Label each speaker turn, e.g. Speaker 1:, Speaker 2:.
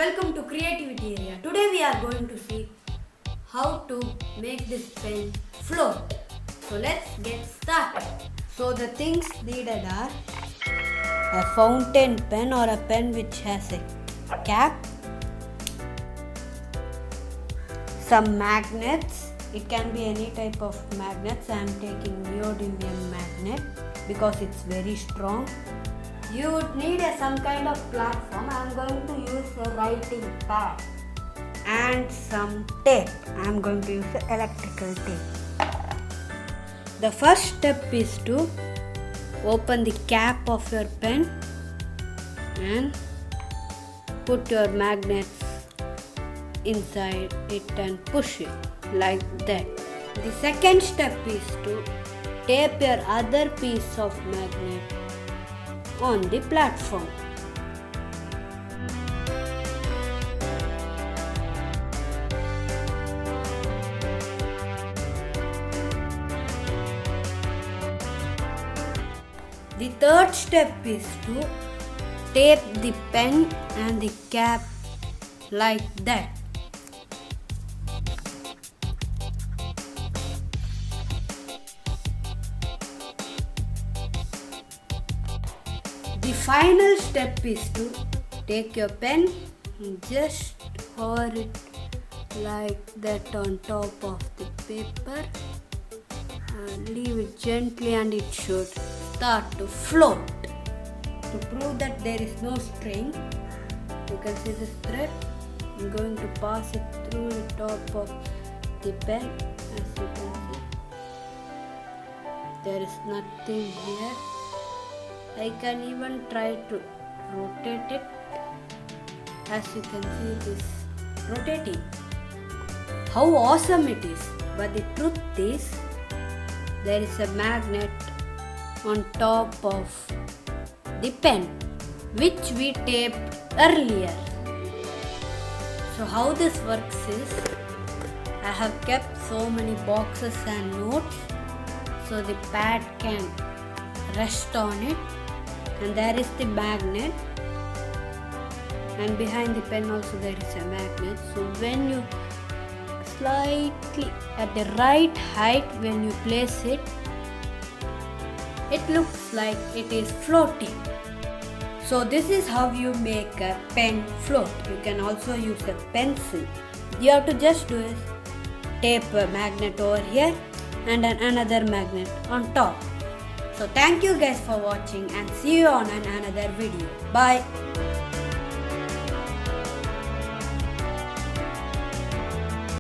Speaker 1: welcome to Creativity Area. Today we are going to see how to make this pen float. So let's get started. So the things needed are a fountain pen or a pen which has a cap, some magnets. It can be any type of magnets. I am taking neodymium magnet because it's very strong. You would need some kind of platform. I am going to use a writing pad and some tape. I am going to use electrical tape. The first step is to open the cap of your pen and put your magnets inside it and push it like that. The second step is to tape your other piece of magnet on the platform. The third step is to tape the pen and the cap like that. The final step is to take your pen and just hover it like that on top of the paper and leave it gently, and it should start to float. To prove that there is no string, you can see this thread. I'm going to pass it through the top of the pen. As you can see, there is nothing here. I can even try to rotate it. As you can see, it is rotating. How awesome it is! But the truth is, there is a magnet on top of the pen which we taped earlier. So how this works is, I have kept so many boxes and notes so the pad can rest on it, and there is the magnet, and behind the pen also there is a magnet. So when you slightly at the right height, when you place it, it looks like it is floating. So this is how you make a pen float. You can also use a pencil. You have to just do is tape a magnet over here and another magnet on top. So thank you guys for watching, and see you on another video. Bye.